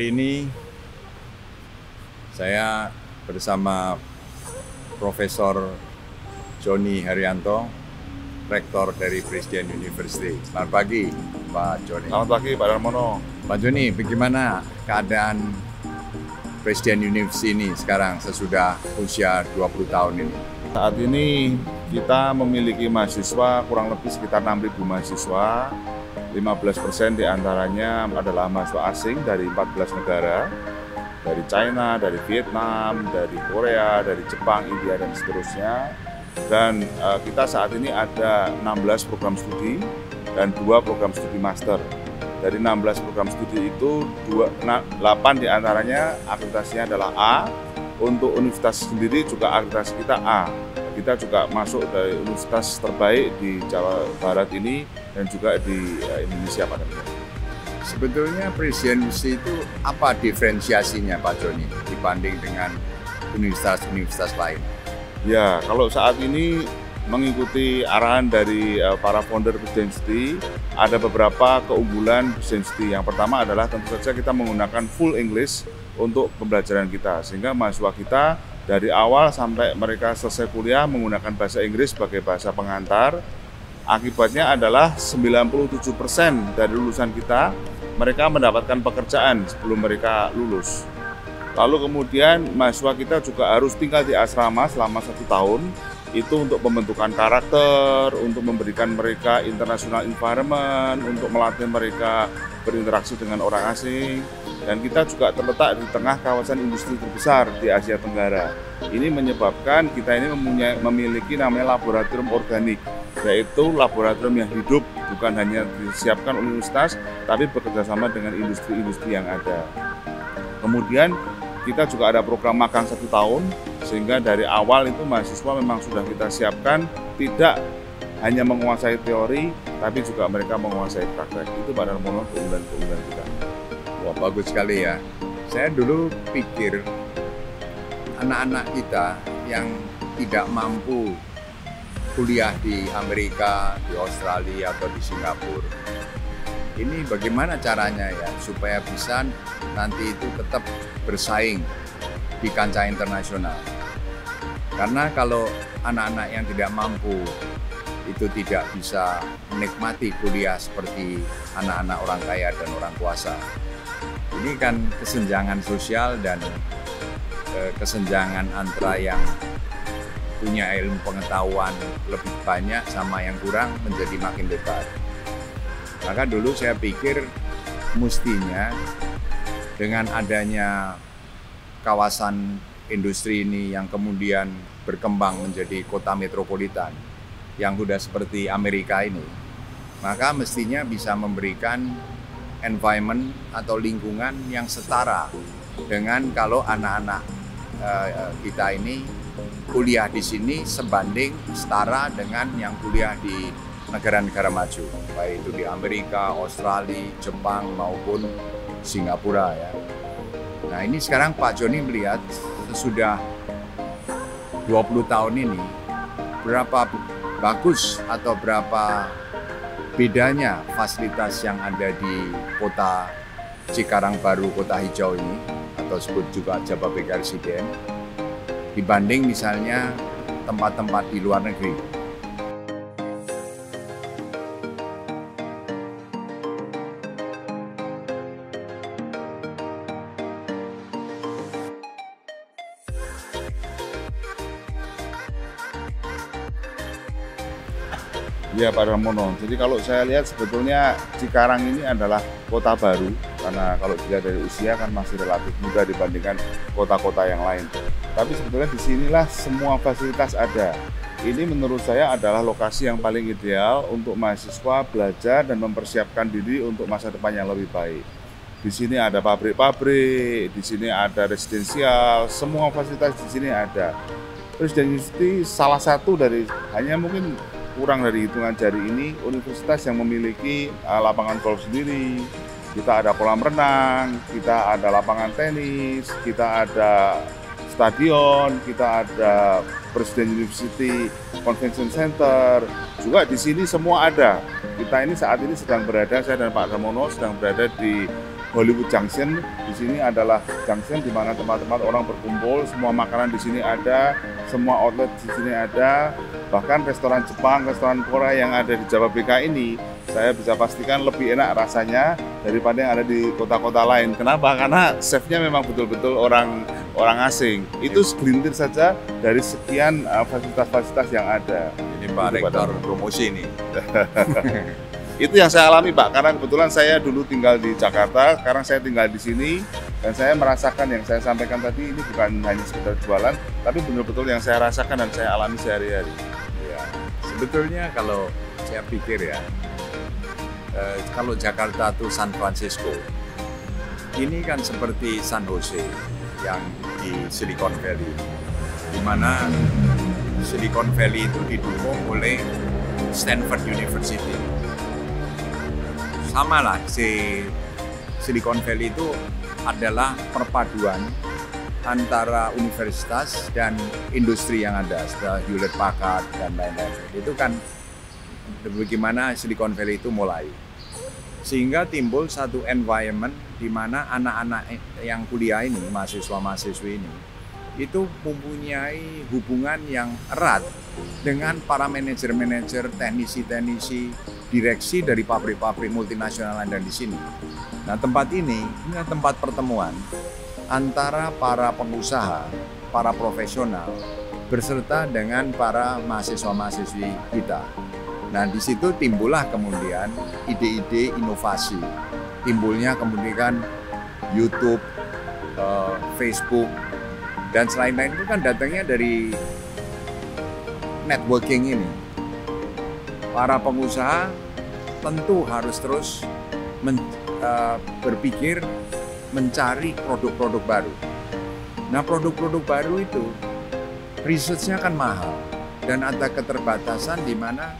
Hari ini saya bersama Profesor Joni Haryanto, Rektor dari Presiden University. Selamat pagi, Pak Joni. Selamat pagi, Pak Darmono. Pak Joni, bagaimana keadaan Presiden University ini sekarang sesudah usia 20 tahun ini? Saat ini kita memiliki mahasiswa kurang lebih sekitar 6.000 mahasiswa. 15% diantaranya adalah mahasiswa asing dari 14 negara, dari China, dari Vietnam, dari Korea, dari Jepang, India, dan seterusnya. Dan kita saat ini ada 16 program studi dan 2 program studi master. Dari 16 program studi itu 8 diantaranya akreditasinya adalah A. Untuk universitas sendiri juga akreditasi kita A. Kita juga masuk dari universitas terbaik di Jawa Barat ini dan juga di Indonesia pada Sebetulnya Presiden University itu apa diferensiasinya Pak Joni dibanding dengan universitas-universitas lain? Ya, kalau saat ini mengikuti arahan dari para founder Presiden University, ada beberapa keunggulan Presiden University. Yang pertama adalah tentu saja kita menggunakan full English untuk pembelajaran kita, sehingga mahasiswa kita dari awal sampai mereka selesai kuliah menggunakan bahasa Inggris sebagai bahasa pengantar. Akibatnya adalah 97% dari lulusan kita, mereka mendapatkan pekerjaan sebelum mereka lulus. Lalu kemudian mahasiswa kita juga harus tinggal di asrama selama 1 tahun, itu untuk pembentukan karakter, untuk memberikan mereka international environment, untuk melatih mereka berinteraksi dengan orang asing. Dan kita juga terletak di tengah kawasan industri terbesar di Asia Tenggara. Ini menyebabkan kita ini memiliki namanya laboratorium organik, yaitu laboratorium yang hidup, bukan hanya disiapkan universitas, tapi bekerjasama dengan industri-industri yang ada. Kemudian kita juga ada program magang 1 tahun, sehingga dari awal itu mahasiswa memang sudah kita siapkan tidak hanya menguasai teori, tapi juga mereka menguasai praktek. Itu pada keunggulan-keunggulan kita. Wah, bagus sekali ya. Saya dulu pikir anak-anak kita yang tidak mampu kuliah di Amerika, di Australia, atau di Singapura, ini bagaimana caranya ya supaya bisa nanti itu tetap bersaing di kancah internasional. Karena kalau anak-anak yang tidak mampu itu tidak bisa menikmati kuliah seperti anak-anak orang kaya dan orang kuasa. Ini kan kesenjangan sosial dan kesenjangan antara yang punya ilmu pengetahuan lebih banyak sama yang kurang menjadi makin lebar. Maka dulu saya pikir mestinya dengan adanya kawasan industri ini yang kemudian berkembang menjadi kota metropolitan yang sudah seperti Amerika ini, maka mestinya bisa memberikan environment atau lingkungan yang setara dengan kalau anak-anak kita ini kuliah di sini sebanding setara dengan yang kuliah di negara-negara maju, baik itu di Amerika, Australia, Jepang maupun Singapura ya. Nah, ini sekarang Pak Joni melihat sesudah 20 tahun ini berapa bagus atau berapa bedanya fasilitas yang ada di kota Cikarang Baru, kota hijau ini, atau sebut juga Jababeka Residen, dibanding misalnya tempat-tempat di luar negeri. Ya, Pak Darmono. Jadi kalau saya lihat sebetulnya Cikarang ini adalah kota baru, karena kalau dilihat dari usia kan masih relatif muda dibandingkan kota-kota yang lain. Tapi sebetulnya disinilah semua fasilitas ada. Ini menurut saya adalah lokasi yang paling ideal untuk mahasiswa belajar dan mempersiapkan diri untuk masa depan yang lebih baik. Di sini ada pabrik-pabrik, di sini ada residensial, semua fasilitas di sini ada. Presiden University salah satu dari, hanya mungkin kurang dari hitungan jari ini, universitas yang memiliki lapangan golf sendiri. Kita ada kolam renang, kita ada lapangan tenis, kita ada stadion, kita ada Presiden University Convention Center. Juga di sini semua ada. Kita ini saat ini sedang berada, saya dan Pak Darmono sedang berada di Hollywood Junction. Di sini adalah junction di mana tempat-tempat orang berkumpul, semua makanan di sini ada, semua outlet di sini ada, bahkan restoran Jepang, restoran Korea yang ada di Jababeka ini, saya bisa pastikan lebih enak rasanya daripada yang ada di kota-kota lain. Kenapa? Karena chefnya memang betul-betul orang asing. Itu segelintir saja dari sekian fasilitas-fasilitas yang ada. Ini Pak Rektor promosi ini. Itu yang saya alami, Pak, karena kebetulan saya dulu tinggal di Jakarta, sekarang saya tinggal di sini, dan saya merasakan yang saya sampaikan tadi ini bukan hanya sekedar jualan, tapi betul-betul yang saya rasakan dan saya alami sehari-hari. Ya, sebetulnya kalau saya pikir ya, kalau Jakarta itu San Francisco, ini kan seperti San Jose yang di Silicon Valley, di mana Silicon Valley itu didukung oleh Stanford University. Sama lah, Silicon Valley itu adalah perpaduan antara universitas dan industri yang ada, setelah Hewlett Packard dan lain-lain. Itu kan bagaimana Silicon Valley itu mulai. Sehingga timbul satu environment di mana anak-anak yang kuliah ini, mahasiswa-mahasiswi ini, itu mempunyai hubungan yang erat dengan para manajer-manajer, teknisi-teknisi, direksi dari pabrik-pabrik multinasional yang ada di sini. Nah, tempat ini adalah tempat pertemuan antara para pengusaha, para profesional, berserta dengan para mahasiswa-mahasiswi kita. Nah, di situ timbullah kemudian ide-ide inovasi. Timbulnya kemudian YouTube, Facebook, dan selain-lain itu kan datangnya dari networking ini. Para pengusaha tentu harus terus berpikir mencari produk-produk baru. Nah, produk-produk baru itu research-nya kan mahal dan ada keterbatasan di mana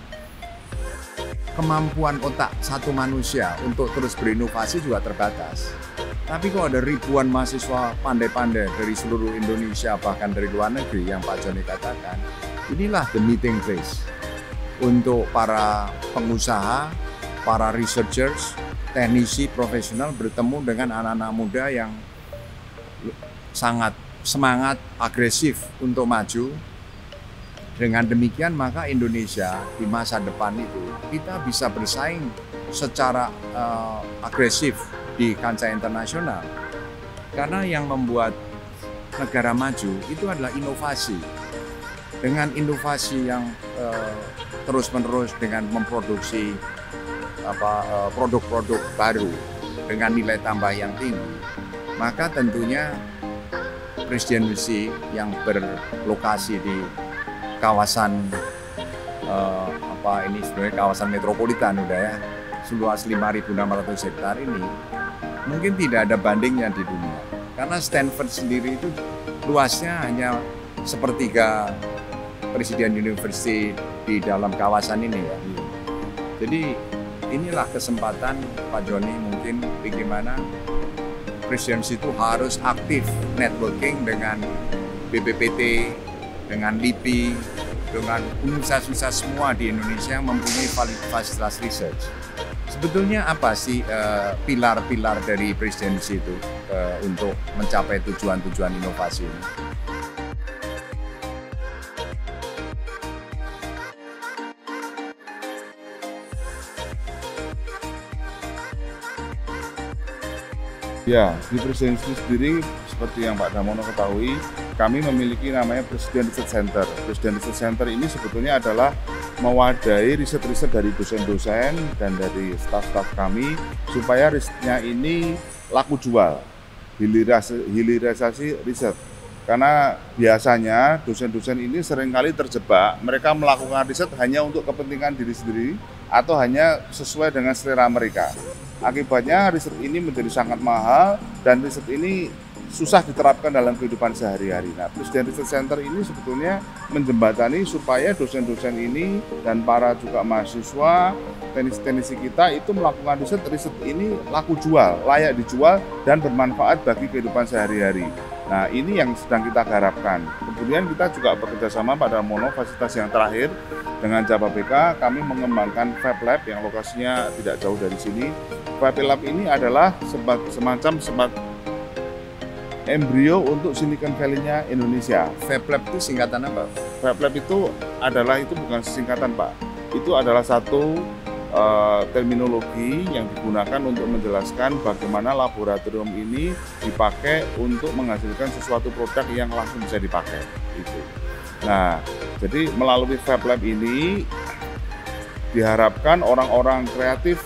kemampuan otak satu manusia untuk terus berinovasi juga terbatas. Tapi kalau ada ribuan mahasiswa pandai-pandai dari seluruh Indonesia, bahkan dari luar negeri yang Pak Joni katakan, inilah the meeting place untuk para pengusaha, para researchers, teknisi profesional bertemu dengan anak-anak muda yang sangat semangat, agresif untuk maju. Dengan demikian maka Indonesia di masa depan itu kita bisa bersaing secara agresif di kancah internasional. Karena yang membuat negara maju itu adalah inovasi. Dengan inovasi yang terus-menerus dengan memproduksi produk-produk baru dengan nilai tambah yang tinggi, maka tentunya presidensi yang berlokasi di kawasan ini sebenarnya kawasan metropolitan udah ya, seluas 5.600 hektar ini mungkin tidak ada bandingnya di dunia. Karena Stanford sendiri itu luasnya hanya sepertiga Presiden University di dalam kawasan ini ya. Jadi inilah kesempatan Pak Joni mungkin bagaimana presidensi itu harus aktif networking dengan BPPT, dengan LIPI, dengan universitas semua di Indonesia yang mempunyai fasilitas research. Sebetulnya apa sih pilar-pilar dari presidensi itu untuk mencapai tujuan-tujuan inovasi ini? Ya, di presidensi sendiri seperti yang Pak Damono ketahui, kami memiliki namanya Presiden Research Center. Presiden Research Center ini sebetulnya adalah mewadahi riset-riset dari dosen-dosen dan dari staf-staf kami supaya risetnya ini laku jual, hilirisasi riset. Karena biasanya dosen-dosen ini seringkali terjebak, mereka melakukan riset hanya untuk kepentingan diri sendiri atau hanya sesuai dengan selera mereka. Akibatnya riset ini menjadi sangat mahal dan riset ini susah diterapkan dalam kehidupan sehari-hari. Nah, Presiden Research Center ini sebetulnya menjembatani supaya dosen-dosen ini dan para juga mahasiswa, teknisi kita itu melakukan riset ini laku jual, layak dijual dan bermanfaat bagi kehidupan sehari-hari. Nah, ini yang sedang kita garapkan. Kemudian kita juga bekerja sama pada fasilitas yang terakhir dengan Jababeka, kami mengembangkan Fab Lab yang lokasinya tidak jauh dari sini. Fab Lab ini adalah semacam embrio untuk Silicon Valley-nya Indonesia. Fab Lab itu singkatan apa? Fab Lab itu bukan singkatan, Pak. Itu adalah satu terminologi yang digunakan untuk menjelaskan bagaimana laboratorium ini dipakai untuk menghasilkan sesuatu produk yang langsung bisa dipakai. Itu. Nah, jadi melalui Fab Lab ini diharapkan orang-orang kreatif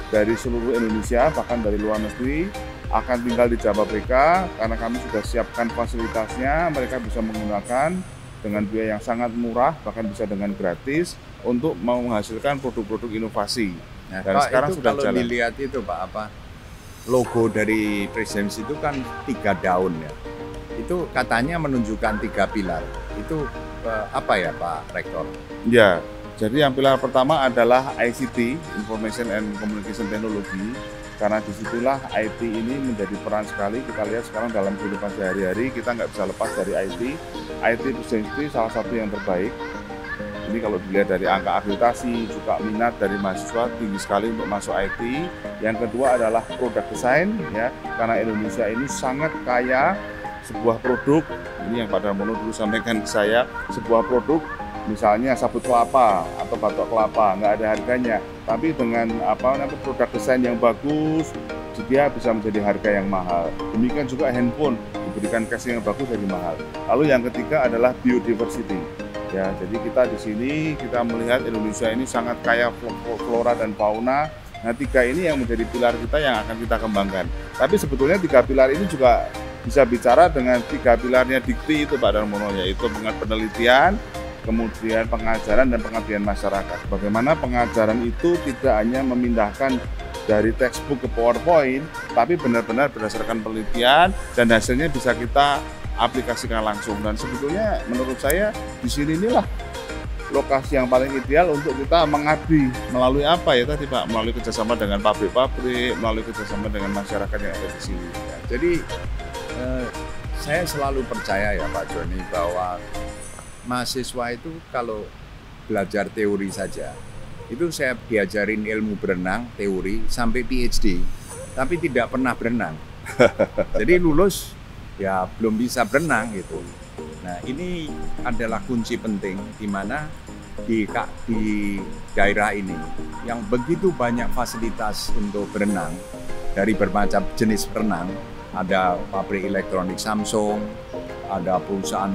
dari seluruh Indonesia, bahkan dari luar negeri, akan tinggal di Jababeka karena kami sudah siapkan fasilitasnya. Mereka bisa menggunakan dengan biaya yang sangat murah, bahkan bisa dengan gratis untuk menghasilkan produk-produk inovasi. Nah, dan Pak, sekarang itu sudah kalau jalan. dilihat itu Pak, logo dari Presidensi itu kan 3 daun ya. Itu katanya menunjukkan 3 pilar. Itu apa ya Pak Rektor? Ya, jadi yang pilar pertama adalah ICT, Information and Communication Technology. Karena disitulah IT ini menjadi peran sekali. Kita lihat sekarang dalam kehidupan sehari-hari kita nggak bisa lepas dari IT. IT Presidensi salah satu yang terbaik. Ini kalau dilihat dari angka akreditasi, juga minat dari mahasiswa tinggi sekali untuk masuk IT. Yang kedua adalah produk desain, ya, karena Indonesia ini sangat kaya sebuah produk. Ini yang Pak Darmono dulu sampaikan ke saya, sebuah produk misalnya sabut kelapa atau batok kelapa, nggak ada harganya. Tapi dengan produk desain yang bagus, dia bisa menjadi harga yang mahal. Demikian juga handphone, diberikan casing yang bagus jadi mahal. Lalu yang ketiga adalah biodiversity. Ya, jadi kita di sini kita melihat Indonesia ini sangat kaya flora dan fauna. Nah, 3 ini yang menjadi pilar kita yang akan kita kembangkan. Tapi sebetulnya 3 pilar ini juga bisa bicara dengan 3 pilarnya Dikti itu Pak Darmono, yaitu penelitian, kemudian pengajaran dan pengabdian masyarakat. Bagaimana pengajaran itu tidak hanya memindahkan dari textbook ke PowerPoint, tapi benar-benar berdasarkan penelitian dan hasilnya bisa kita aplikasikan langsung. Dan sebetulnya menurut saya di sini inilah lokasi yang paling ideal untuk kita mengabdi melalui apa ya tadi Pak, melalui kerjasama dengan pabrik-pabrik, melalui kerjasama dengan masyarakat yang ada di sini. Ya, jadi saya selalu percaya ya Pak Joni bahwa mahasiswa itu kalau belajar teori saja, itu saya diajarin ilmu berenang, teori, sampai PhD, tapi tidak pernah berenang. Jadi lulus, ya belum bisa berenang gitu. Nah ini adalah kunci penting di mana di daerah ini yang begitu banyak fasilitas untuk berenang dari bermacam jenis berenang. Ada pabrik elektronik Samsung, ada perusahaan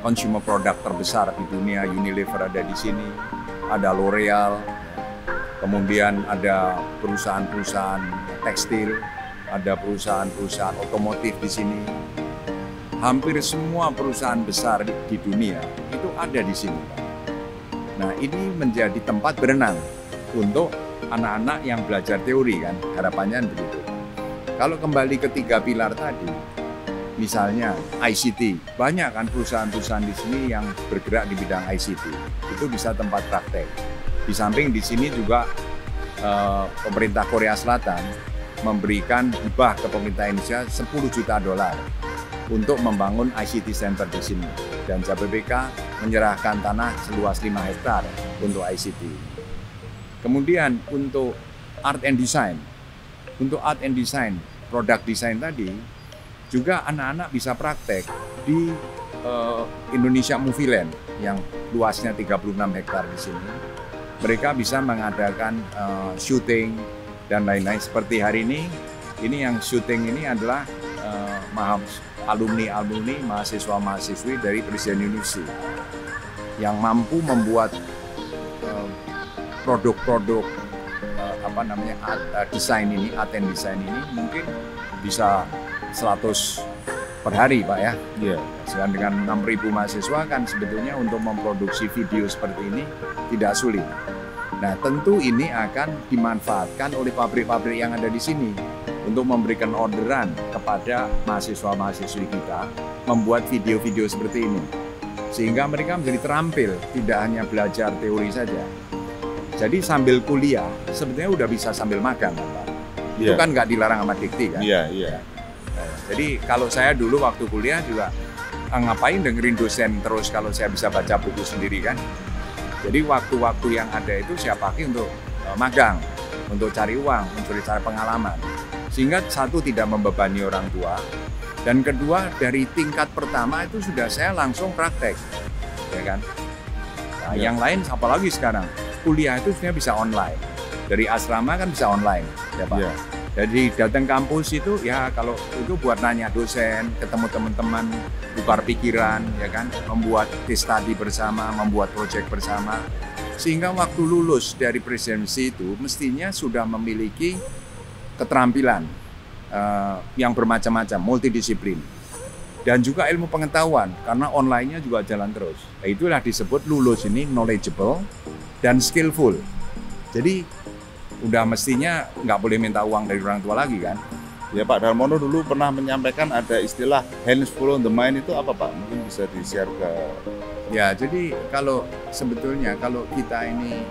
consumer product terbesar di dunia, Unilever ada di sini, ada L'Oreal, kemudian ada perusahaan-perusahaan tekstil, ada perusahaan-perusahaan otomotif di sini. Hampir semua perusahaan besar di dunia itu ada di sini. Nah, ini menjadi tempat berenang untuk anak-anak yang belajar teori kan, harapannya begitu. Kalau kembali ke 3 pilar tadi, misalnya ICT, banyak kan perusahaan-perusahaan di sini yang bergerak di bidang ICT. Itu bisa tempat praktek. Di samping di sini juga pemerintah Korea Selatan memberikan hibah ke pemerintah Indonesia $10 juta untuk membangun ICT Center di sini. Dan Jababeka menyerahkan tanah seluas 5 hektar untuk ICT. Kemudian untuk art and design, produk desain tadi, juga anak-anak bisa praktek di Indonesia Movie Land yang luasnya 36 hektar di sini. Mereka bisa mengadakan syuting dan lain-lain. Seperti hari ini yang syuting ini adalah alumni mahasiswa-mahasiswi dari Presiden University yang mampu membuat produk-produk desain ini, art and design ini mungkin bisa 100 per hari Pak ya. Yeah. Sedangkan dengan 6.000 mahasiswa kan sebetulnya untuk memproduksi video seperti ini tidak sulit. Nah tentu ini akan dimanfaatkan oleh pabrik-pabrik yang ada di sini untuk memberikan orderan kepada mahasiswa-mahasiswi kita membuat video-video seperti ini. Sehingga mereka menjadi terampil, tidak hanya belajar teori saja. Jadi sambil kuliah, sebetulnya udah bisa sambil makan, Pak. Itu kan nggak dilarang sama Dikti kan? Iya, iya. Nah, jadi kalau saya dulu waktu kuliah juga ngapain dengerin dosen terus kalau saya bisa baca buku sendiri kan? Jadi waktu-waktu yang ada itu saya pakai untuk magang, untuk cari uang, mencari cari pengalaman. Sehingga satu tidak membebani orang tua, dan kedua dari tingkat pertama itu sudah saya langsung praktek, ya kan. Nah, yang lain apalagi sekarang kuliah itu sebenarnya bisa online, dari asrama kan bisa online, ya Pak. Yeah. Jadi datang kampus itu ya kalau itu buat nanya dosen, ketemu teman-teman, tukar pikiran, ya kan, membuat case study bersama, membuat proyek bersama, sehingga waktu lulus dari presidensi itu mestinya sudah memiliki keterampilan yang bermacam-macam, multidisiplin, dan juga ilmu pengetahuan karena online-nya juga jalan terus. Nah, itulah disebut lulus ini knowledgeable dan skillful. Jadi udah mestinya nggak boleh minta uang dari orang tua lagi kan. Ya Pak Darmono dulu pernah menyampaikan ada istilah hands full on the mind, itu apa Pak? Mungkin bisa di-share ke... Ya, jadi sebetulnya kalau kita ini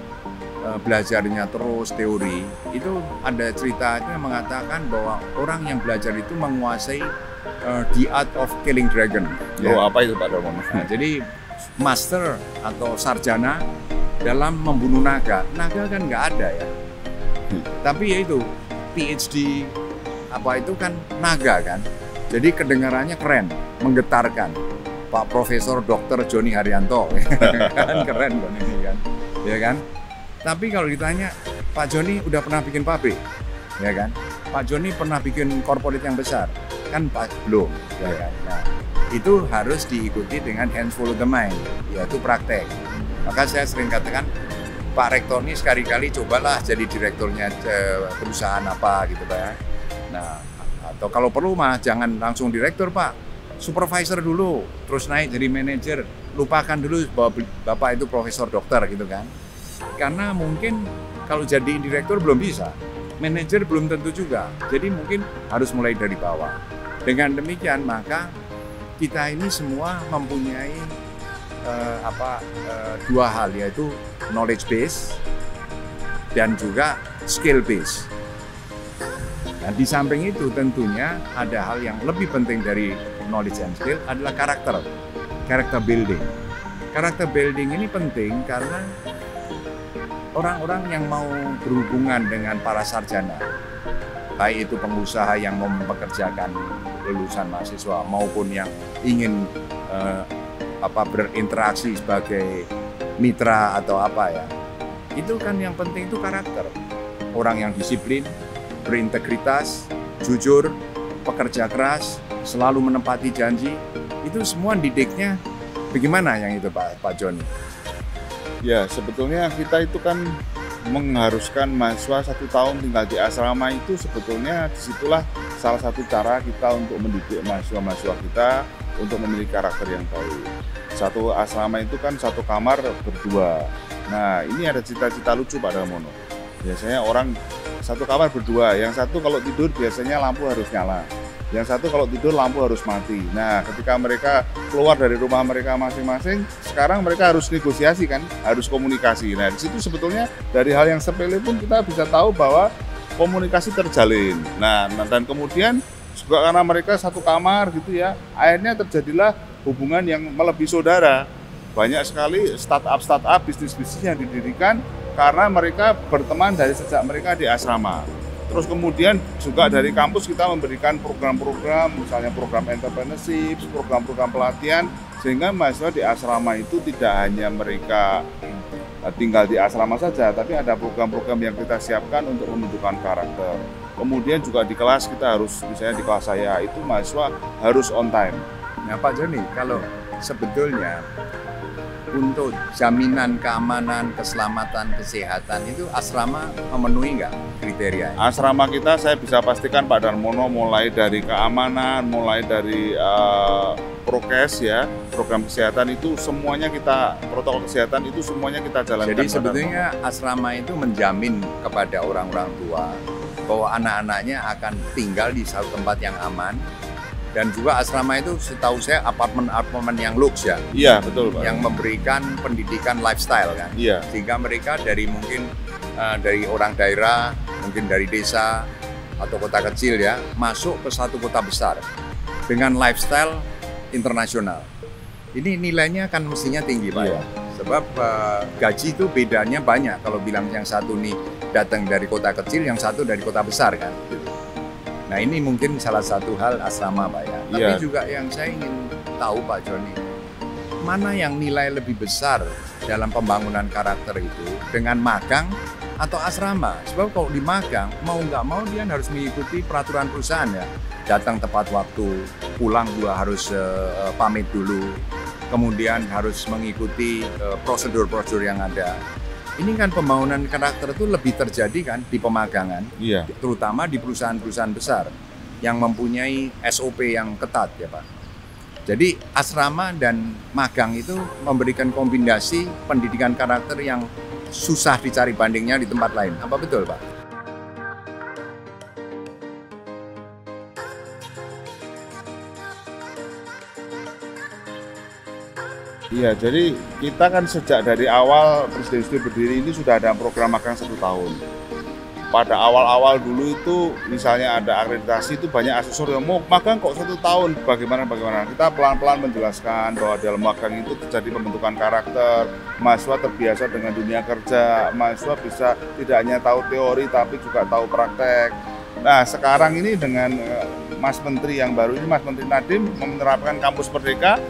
belajarnya terus teori, itu ada ceritanya mengatakan bahwa orang yang belajar itu menguasai the art of killing dragon. Ya. Oh, apa itu Pak Darmono? Nah, jadi master atau sarjana dalam membunuh naga. Naga kan nggak ada ya. Tapi ya itu PhD apa itu kan naga kan. Jadi kedengarannya keren, menggetarkan. Pak Profesor Dr. Joni Haryanto kan keren kan ini kan. Ya kan? Tapi kalau ditanya Pak Joni udah pernah bikin pabrik, ya kan? Pak Joni pernah bikin corporate yang besar, kan Pak belum, ya kan? Nah, itu harus diikuti dengan hands full of the mind, yaitu praktek. Maka saya sering katakan Pak Rektor ini sekali-kali cobalah jadi direkturnya perusahaan apa gitu Pak ya. Nah, atau kalau perlu mah jangan langsung direktur Pak, supervisor dulu, terus naik jadi manajer. Lupakan dulu bahwa Bapak itu profesor dokter gitu kan. Karena mungkin kalau jadi direktur belum bisa, manajer belum tentu juga. Jadi mungkin harus mulai dari bawah. Dengan demikian maka kita ini semua mempunyai dua hal, yaitu knowledge base dan juga skill base. Nah, di samping itu tentunya ada hal yang lebih penting dari knowledge and skill adalah karakter building. Karakter building ini penting karena orang-orang yang mau berhubungan dengan para sarjana, baik itu pengusaha yang mau mempekerjakan lulusan mahasiswa maupun yang ingin berinteraksi sebagai mitra atau apa ya, itu kan yang penting itu karakter. Orang yang disiplin, berintegritas, jujur, pekerja keras, selalu menepati janji, itu semua didiknya bagaimana yang itu Pak Joni? Ya, sebetulnya kita itu kan mengharuskan mahasiswa 1 tahun tinggal di asrama, itu sebetulnya disitulah salah satu cara kita untuk mendidik mahasiswa-mahasiswa kita untuk memiliki karakter yang baik. Satu asrama itu kan satu kamar berdua. Nah, ini ada cita-cita lucu Pak Darmono. Biasanya orang satu kamar berdua, yang satu kalau tidur biasanya lampu harus nyala, yang satu kalau tidur lampu harus mati. Nah, ketika mereka keluar dari rumah mereka masing-masing, sekarang mereka harus negosiasi kan, harus komunikasi. Nah, di situ sebetulnya dari hal yang sepele pun kita bisa tahu bahwa komunikasi terjalin. Nah, dan kemudian juga karena mereka satu kamar gitu ya, akhirnya terjadilah hubungan yang melebihi saudara. Banyak sekali startup, bisnis-bisnis yang didirikan karena mereka berteman dari sejak mereka di asrama. Terus kemudian juga dari kampus kita memberikan program-program, misalnya program entrepreneurship, program-program pelatihan, sehingga mahasiswa di asrama itu tidak hanya mereka tinggal di asrama saja, tapi ada program-program yang kita siapkan untuk menunjukkan karakter. Kemudian juga di kelas kita harus, misalnya di kelas saya itu mahasiswa harus on time. Nah Pak Joni, kalau sebetulnya untuk jaminan keamanan, keselamatan, kesehatan itu asrama memenuhi nggak kriteria? Asrama kita saya bisa pastikan Pak Darmono, mulai dari keamanan, mulai dari prokes ya, program kesehatan itu semuanya kita, protokol kesehatan itu semuanya kita jalankan. Jadi sebetulnya asrama itu menjamin kepada orang-orang tua bahwa anak-anaknya akan tinggal di satu tempat yang aman. Dan juga asrama itu setahu saya apartemen yang luks ya. Iya, betul Pak. Yang memberikan pendidikan lifestyle kan. Iya. Sehingga mereka dari mungkin dari orang daerah, mungkin dari desa atau kota kecil ya, masuk ke satu kota besar dengan lifestyle internasional. Ini nilainya kan mestinya tinggi Pak ya. Sebab gaji itu bedanya banyak. Kalau bilang yang satu nih datang dari kota kecil, yang satu dari kota besar kan. Gitu. Nah ini mungkin salah satu hal asrama Pak ya. Tapi juga yang saya ingin tahu Pak Joni, mana yang nilai lebih besar dalam pembangunan karakter itu dengan magang atau asrama? Sebab kalau di magang, mau nggak mau dia harus mengikuti peraturan perusahaan ya. Datang tepat waktu, pulang juga harus pamit dulu. Kemudian harus mengikuti prosedur-prosedur yang ada. Ini kan pembangunan karakter itu lebih terjadi kan di pemagangan, terutama di perusahaan-perusahaan besar yang mempunyai SOP yang ketat ya Pak. Jadi asrama dan magang itu memberikan kombinasi pendidikan karakter yang susah dicari bandingnya di tempat lain. Apa betul Pak? Iya, jadi kita kan sejak dari awal Presiden Studi berdiri ini sudah ada program magang 1 tahun. Pada awal-awal dulu itu misalnya ada akreditasi itu banyak asesor yang mau magang kok 1 tahun, bagaimana. Kita pelan-pelan menjelaskan bahwa dalam magang itu terjadi pembentukan karakter, mahasiswa terbiasa dengan dunia kerja, mahasiswa bisa tidak hanya tahu teori tapi juga tahu praktek. Nah sekarang ini dengan Mas Menteri yang baru ini, Mas Menteri Nadiem menerapkan Kampus Merdeka,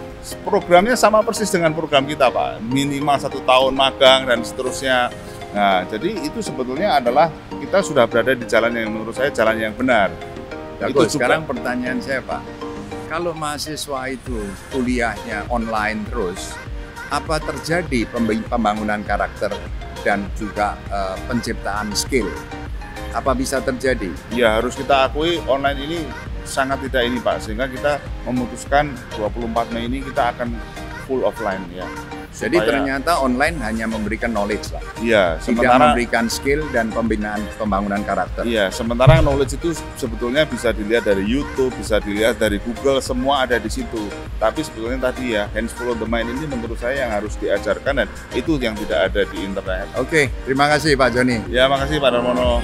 programnya sama persis dengan program kita Pak, minimal 1 tahun magang dan seterusnya. Nah jadi itu sebetulnya adalah kita sudah berada di jalan yang menurut saya jalan yang benar. Bagus, sekarang pertanyaan saya Pak, kalau mahasiswa itu kuliahnya online terus, apa terjadi pembangunan karakter dan juga penciptaan skill? Apa bisa terjadi? Ya harus kita akui online ini sangat tidak ini Pak, sehingga kita memutuskan 24 Mei ini kita akan full offline ya. Jadi ternyata online hanya memberikan knowledge lah. Iya, tidak memberikan skill dan pembinaan pembangunan karakter. Iya, sementara knowledge itu sebetulnya bisa dilihat dari YouTube, bisa dilihat dari Google, semua ada di situ. Tapi sebetulnya tadi ya, hands full on the mind ini menurut saya yang harus diajarkan dan itu yang tidak ada di internet. Oke, terima kasih Pak Joni. Ya, makasih Pak Darmono.